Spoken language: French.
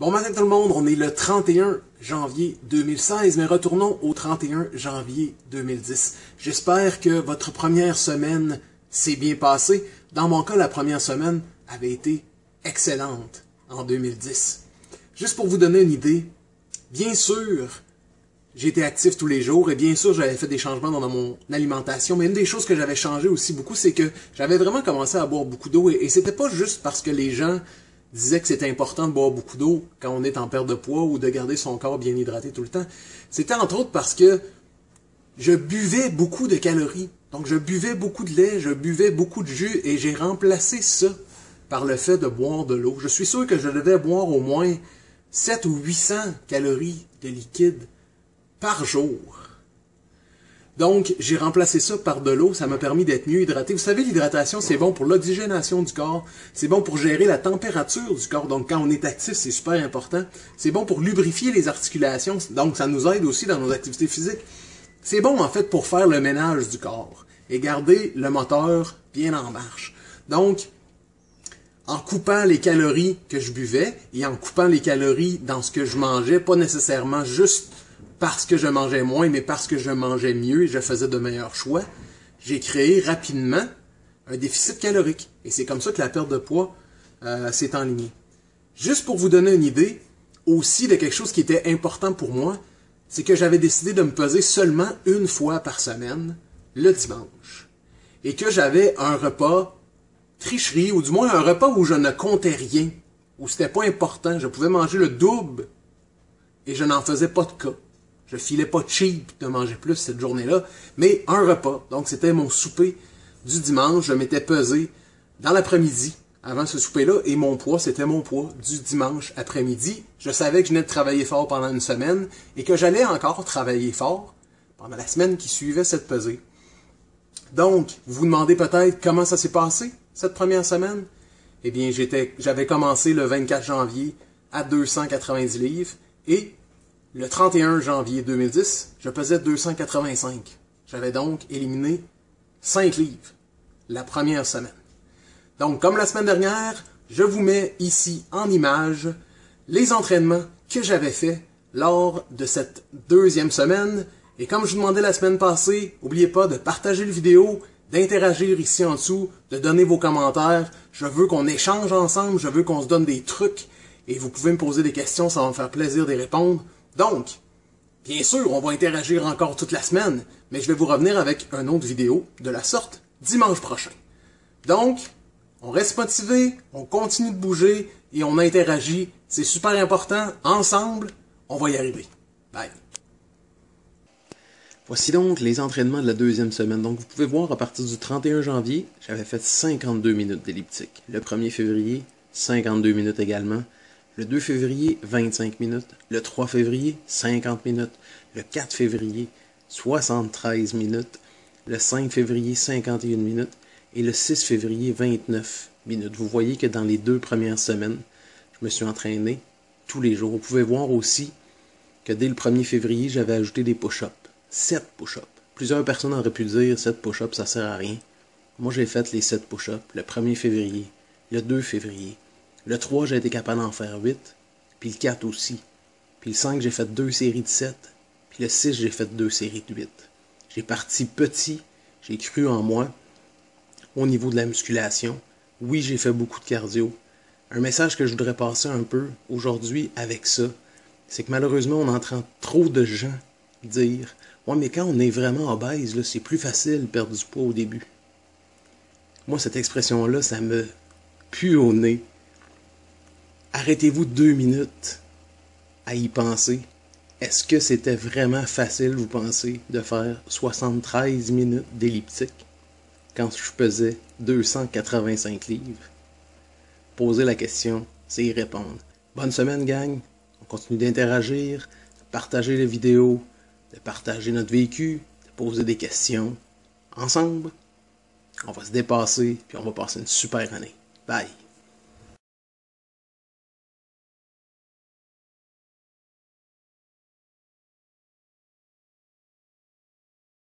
Bon matin tout le monde, on est le 31 janvier 2016, mais retournons au 31 janvier 2010. J'espère que votre première semaine s'est bien passée. Dans mon cas, la première semaine avait été excellente en 2010. Juste pour vous donner une idée, bien sûr, j'étais actif tous les jours et bien sûr, j'avais fait des changements dans mon alimentation, mais une des choses que j'avais changé aussi beaucoup, c'est que j'avais vraiment commencé à boire beaucoup d'eau et c'était pas juste parce que les gens disait que c'était important de boire beaucoup d'eau quand on est en perte de poids ou de garder son corps bien hydraté tout le temps. C'était entre autres parce que je buvais beaucoup de calories. Donc je buvais beaucoup de lait, je buvais beaucoup de jus et j'ai remplacé ça par le fait de boire de l'eau. Je suis sûr que je devais boire au moins 700 ou 800 calories de liquide par jour. Donc, j'ai remplacé ça par de l'eau, ça m'a permis d'être mieux hydraté. Vous savez, l'hydratation, c'est bon pour l'oxygénation du corps, c'est bon pour gérer la température du corps, donc quand on est actif, c'est super important. C'est bon pour lubrifier les articulations, donc ça nous aide aussi dans nos activités physiques. C'est bon, en fait, pour faire le ménage du corps et garder le moteur bien en marche. Donc, en coupant les calories que je buvais et en coupant les calories dans ce que je mangeais, pas nécessairement juste parce que je mangeais moins, mais parce que je mangeais mieux et je faisais de meilleurs choix, j'ai créé rapidement un déficit calorique. Et c'est comme ça que la perte de poids s'est enlignée. Juste pour vous donner une idée, aussi de quelque chose qui était important pour moi, c'est que j'avais décidé de me peser seulement une fois par semaine, le dimanche. Et que j'avais un repas tricherie, ou du moins un repas où je ne comptais rien, où c'était pas important, je pouvais manger le double et je n'en faisais pas de cas. Je filais pas cheap de manger plus cette journée-là, mais un repas. Donc, c'était mon souper du dimanche. Je m'étais pesé dans l'après-midi avant ce souper-là, et mon poids, c'était mon poids du dimanche après-midi. Je savais que je venais de travailler fort pendant une semaine et que j'allais encore travailler fort pendant la semaine qui suivait cette pesée. Donc, vous vous demandez peut-être comment ça s'est passé, cette première semaine? Eh bien, j'avais commencé le 24 janvier à 290 livres et le 31 janvier 2010, je pesais 285. J'avais donc éliminé 5 livres la première semaine. Donc, comme la semaine dernière, je vous mets ici en image les entraînements que j'avais faits lors de cette deuxième semaine. Et comme je vous demandais la semaine passée, n'oubliez pas de partager la vidéo, d'interagir ici en dessous, de donner vos commentaires. Je veux qu'on échange ensemble, je veux qu'on se donne des trucs. Et vous pouvez me poser des questions, ça va me faire plaisir d'y répondre. Donc, bien sûr, on va interagir encore toute la semaine, mais je vais vous revenir avec une autre vidéo de la sorte dimanche prochain. Donc, on reste motivé, on continue de bouger et on interagit. C'est super important. Ensemble, on va y arriver. Bye. Voici donc les entraînements de la deuxième semaine. Donc, vous pouvez voir, à partir du 31 janvier, j'avais fait 52 minutes d'elliptique. Le 1er février, 52 minutes également. Le 2 février, 25 minutes. Le 3 février, 50 minutes. Le 4 février, 73 minutes. Le 5 février, 51 minutes. Et le 6 février, 29 minutes. Vous voyez que dans les 2 premières semaines, je me suis entraîné tous les jours. Vous pouvez voir aussi que dès le 1er février, j'avais ajouté des push-ups. 7 push-ups. Plusieurs personnes auraient pu dire 7 push-ups, ça sert à rien. Moi, j'ai fait les 7 push-ups le 1er février, le 2 février. Le 3, j'ai été capable d'en faire 8. Puis le 4 aussi. Puis le 5, j'ai fait 2 séries de 7. Puis le 6, j'ai fait 2 séries de 8. J'ai parti petit. J'ai cru en moi. Au niveau de la musculation. Oui, j'ai fait beaucoup de cardio. Un message que je voudrais passer un peu aujourd'hui avec ça, c'est que malheureusement, on entend trop de gens dire « Ouais, mais quand on est vraiment obèse, là, c'est plus facile de perdre du poids au début. » Moi, cette expression-là, ça me pue au nez. Arrêtez-vous 2 minutes à y penser. Est-ce que c'était vraiment facile, vous pensez, de faire 73 minutes d'elliptique quand je pesais 285 livres? Poser la question, c'est y répondre. Bonne semaine, gang. On continue d'interagir, de partager les vidéos, de partager notre vécu, de poser des questions. Ensemble, on va se dépasser, puis on va passer une super année. Bye!